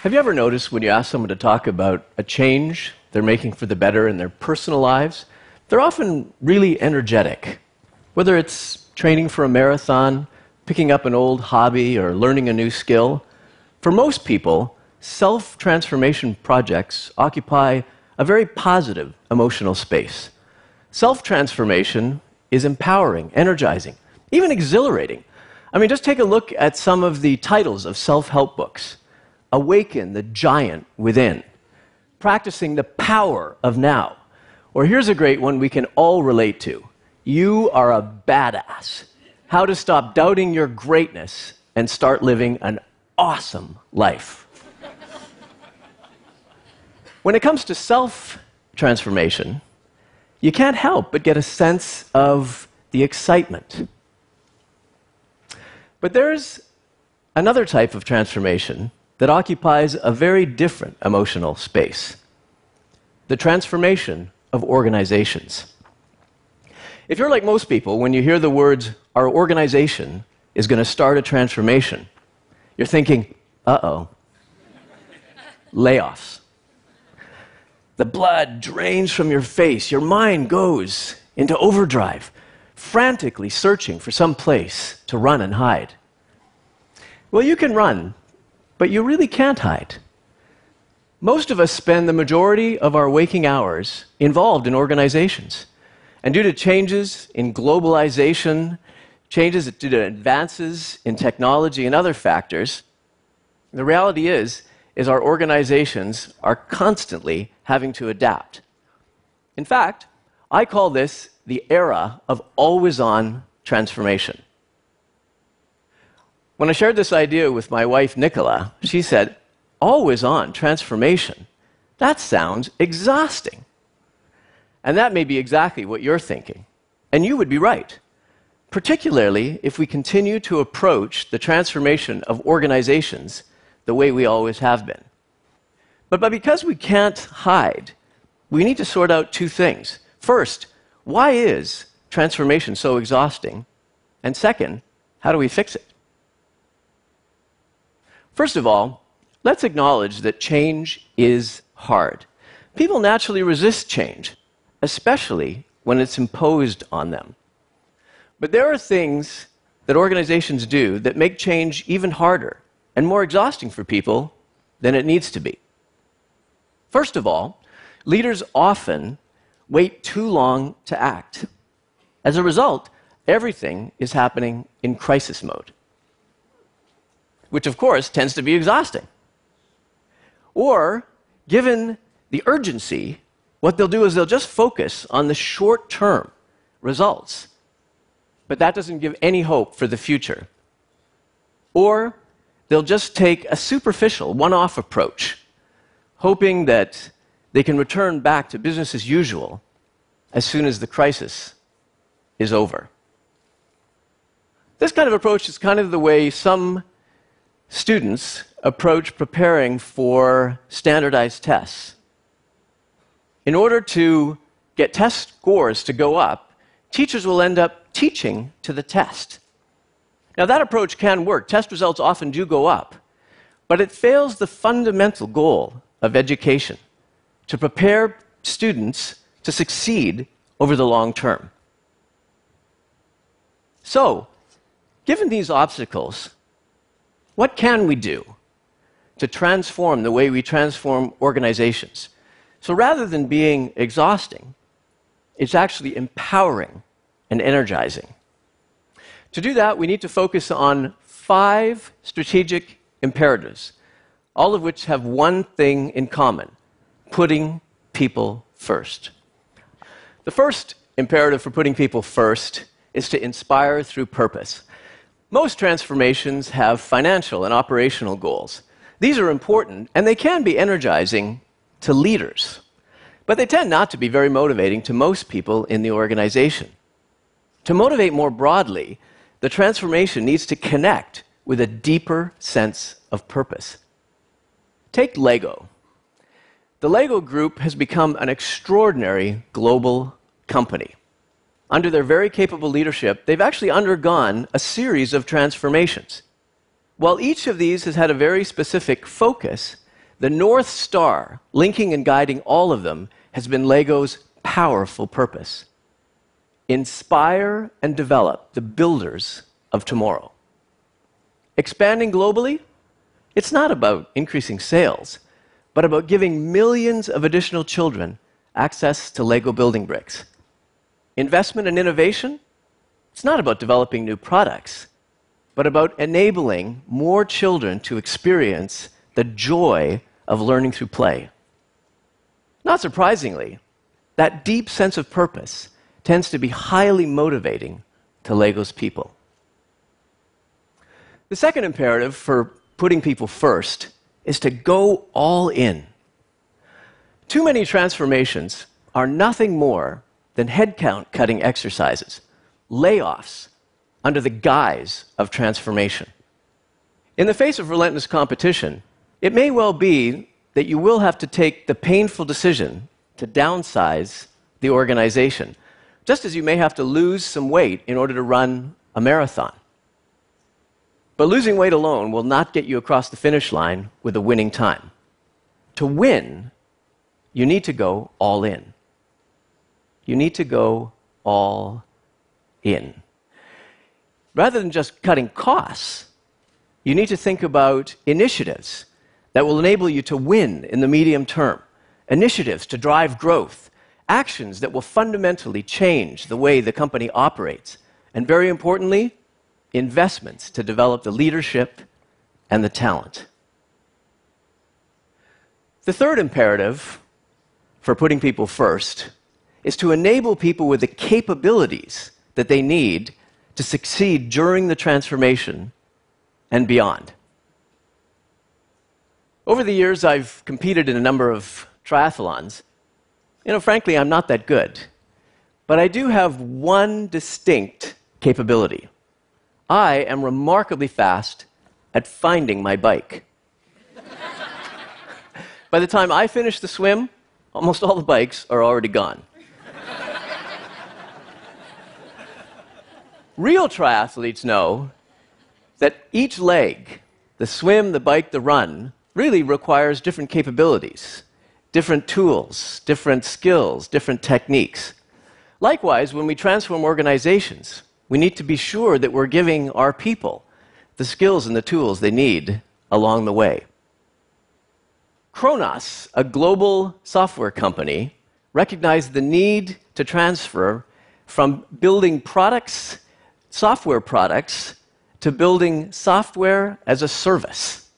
Have you ever noticed when you ask someone to talk about a change they're making for the better in their personal lives, they're often really energetic. Whether it's training for a marathon, picking up an old hobby, or learning a new skill, for most people, self-transformation projects occupy a very positive emotional space. Self-transformation is empowering, energizing, even exhilarating. I mean, just take a look at some of the titles of self-help books. Awaken the Giant Within, Practicing the Power of Now. Or here's a great one we can all relate to. You Are a Badass. How to Stop Doubting Your Greatness and Start Living an Awesome Life. When it comes to self-transformation, you can't help but get a sense of the excitement. But there's another type of transformation that occupies a very different emotional space: the transformation of organizations. If you're like most people, when you hear the words, our organization is going to start a transformation, you're thinking, uh-oh, layoffs. The blood drains from your face, your mind goes into overdrive, frantically searching for some place to run and hide. Well, you can run, but you really can't hide. Most of us spend the majority of our waking hours involved in organizations. And due to changes in globalization, changes due to advances in technology and other factors, the reality is our organizations are constantly having to adapt. In fact, I call this the era of always-on transformation. When I shared this idea with my wife, Nicola, she said, always-on transformation? That sounds exhausting. And that may be exactly what you're thinking. And you would be right, particularly if we continue to approach the transformation of organizations the way we always have been. But because we can't hide, we need to sort out two things. First, why is transformation so exhausting? And second, how do we fix it? First of all, let's acknowledge that change is hard. People naturally resist change, especially when it's imposed on them. But there are things that organizations do that make change even harder and more exhausting for people than it needs to be. First of all, leaders often wait too long to act. As a result, everything is happening in crisis mode, which of course tends to be exhausting. Or, given the urgency, what they'll do is they'll just focus on the short-term results, but that doesn't give any hope for the future. Or they'll just take a superficial, one-off approach, hoping that they can return back to business as usual as soon as the crisis is over. This kind of approach is kind of the way some students approach preparing for standardized tests. In order to get test scores to go up, teachers will end up teaching to the test. Now, that approach can work. Test results often do go up, but it fails the fundamental goal of education, to prepare students to succeed over the long term. So, given these obstacles, what can we do to transform the way we transform organizations? So rather than being exhausting, it's actually empowering and energizing. To do that, we need to focus on 5 strategic imperatives, all of which have one thing in common: putting people first. The first imperative for putting people first is to inspire through purpose. Most transformations have financial and operational goals. These are important, and they can be energizing to leaders, but they tend not to be very motivating to most people in the organization. To motivate more broadly, the transformation needs to connect with a deeper sense of purpose. Take Lego. The Lego Group has become an extraordinary global company. Under their very capable leadership, they've actually undergone a series of transformations. While each of these has had a very specific focus, The North Star, linking and guiding all of them, has been LEGO's powerful purpose. Inspire and develop the builders of tomorrow. Expanding globally, it's not about increasing sales, but about giving millions of additional children access to LEGO building bricks. Investment and innovation, it's not about developing new products, but about enabling more children to experience the joy of learning through play. Not surprisingly, that deep sense of purpose tends to be highly motivating to LEGO's people. The second imperative for putting people first is to go all in. Too many transformations are nothing more than headcount cutting exercises, layoffs under the guise of transformation. In the face of relentless competition, it may well be that you will have to take the painful decision to downsize the organization, just as you may have to lose some weight in order to run a marathon. But losing weight alone will not get you across the finish line with a winning time. To win, you need to go all in. You need to go all in. Rather than just cutting costs, you need to think about initiatives that will enable you to win in the medium term, initiatives to drive growth, actions that will fundamentally change the way the company operates, and very importantly, investments to develop the leadership and the talent. The third imperative for putting people first is to enable people with the capabilities that they need to succeed during the transformation and beyond. Over the years, I've competed in a number of triathlons. Frankly, I'm not that good. But I do have one distinct capability. I am remarkably fast at finding my bike. By the time I finish the swim, almost all the bikes are already gone. Real triathletes know that each leg, the swim, the bike, the run, really requires different capabilities, different tools, different skills, different techniques. Likewise, when we transform organizations, we need to be sure that we're giving our people the skills and the tools they need along the way. Kronos, a global software company, recognized the need to transfer from building products, software products, to building software as a service.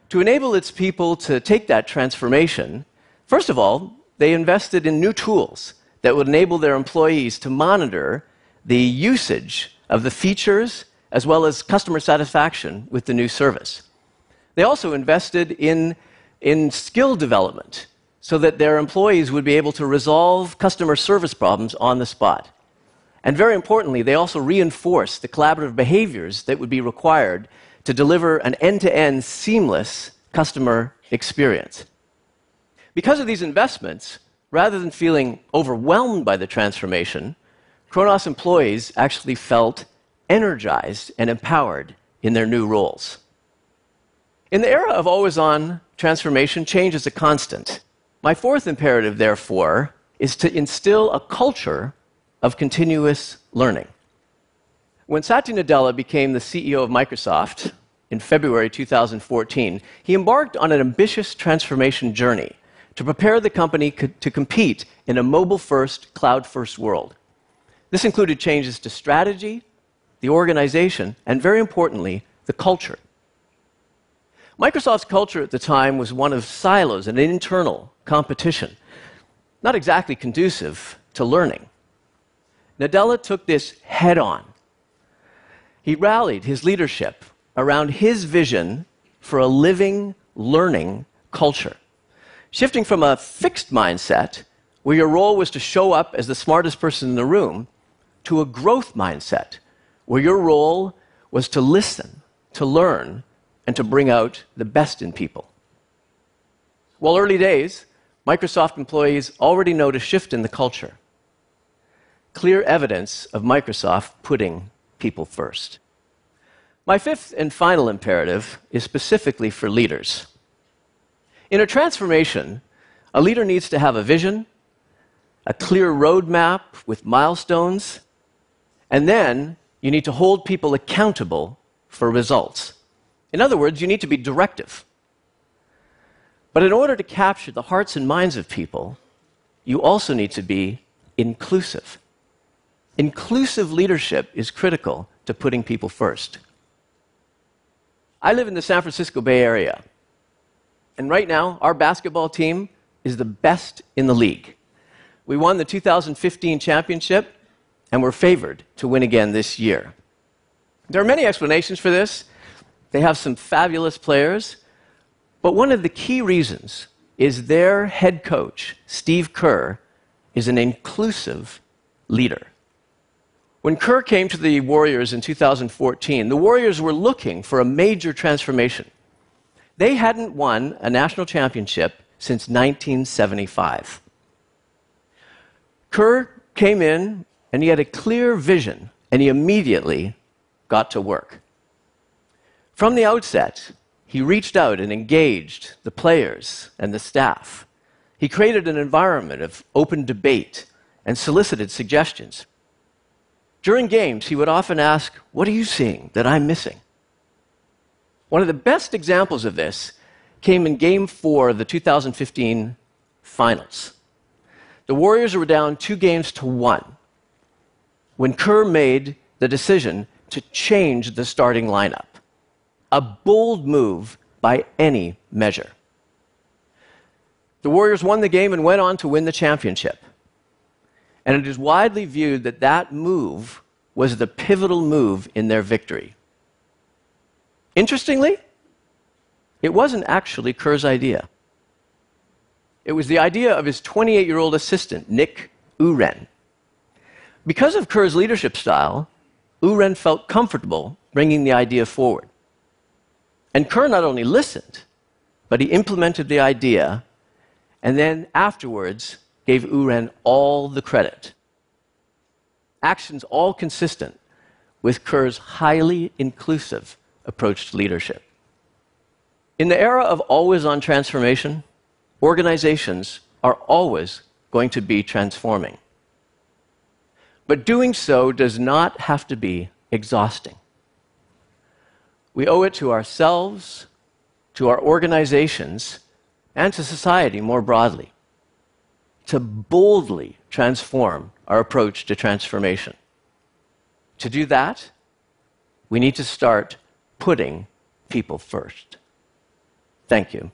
To enable its people to take that transformation, first of all, they invested in new tools that would enable their employees to monitor the usage of the features as well as customer satisfaction with the new service. They also invested in skill development so that their employees would be able to resolve customer service problems on the spot. And very importantly, they also reinforced the collaborative behaviors that would be required to deliver an end-to-end seamless customer experience. Because of these investments, rather than feeling overwhelmed by the transformation, Kronos employees actually felt energized and empowered in their new roles. In the era of always-on transformation, change is a constant. My fourth imperative, therefore, is to instill a culture of continuous learning. When Satya Nadella became the CEO of Microsoft in February 2014, he embarked on an ambitious transformation journey to prepare the company to compete in a mobile-first, cloud-first world. This included changes to strategy, the organization, and very importantly, the culture. Microsoft's culture at the time was one of silos and internal competition, not exactly conducive to learning. Nadella took this head-on. He rallied his leadership around his vision for a living, learning culture, shifting from a fixed mindset, where your role was to show up as the smartest person in the room, to a growth mindset, where your role was to listen, to learn, and to bring out the best in people. While early days, Microsoft employees already noticed a shift in the culture. Clear evidence of Microsoft putting people first. My fifth and final imperative is specifically for leaders. In a transformation, a leader needs to have a vision, a clear roadmap with milestones, and then you need to hold people accountable for results. In other words, you need to be directive. But in order to capture the hearts and minds of people, you also need to be inclusive. Inclusive leadership is critical to putting people first. I live in the San Francisco Bay Area, and right now, our basketball team is the best in the league. We won the 2015 championship, and we're favored to win again this year. There are many explanations for this. They have some fabulous players, but one of the key reasons is their head coach, Steve Kerr, is an inclusive leader. When Kerr came to the Warriors in 2014, the Warriors were looking for a major transformation. They hadn't won a national championship since 1975. Kerr came in, and he had a clear vision, and he immediately got to work. From the outset, he reached out and engaged the players and the staff. He created an environment of open debate and solicited suggestions. During games, he would often ask, "What are you seeing that I'm missing?" One of the best examples of this came in Game 4 of the 2015 finals. The Warriors were down 2-1 when Kerr made the decision to change the starting lineup. A bold move by any measure. The Warriors won the game and went on to win the championship. And it is widely viewed that that move was the pivotal move in their victory. Interestingly, it wasn't actually Kerr's idea. It was the idea of his 28-year-old assistant, Nick Uren. Because of Kerr's leadership style, Uren felt comfortable bringing the idea forward. And Kerr not only listened, but he implemented the idea, and then afterwards gave Uren all the credit. Actions all consistent with Kerr's highly inclusive approach to leadership. In the era of always-on transformation, organizations are always going to be transforming. But doing so does not have to be exhausting. We owe it to ourselves, to our organizations, and to society more broadly to boldly transform our approach to transformation. To do that, we need to start putting people first. Thank you.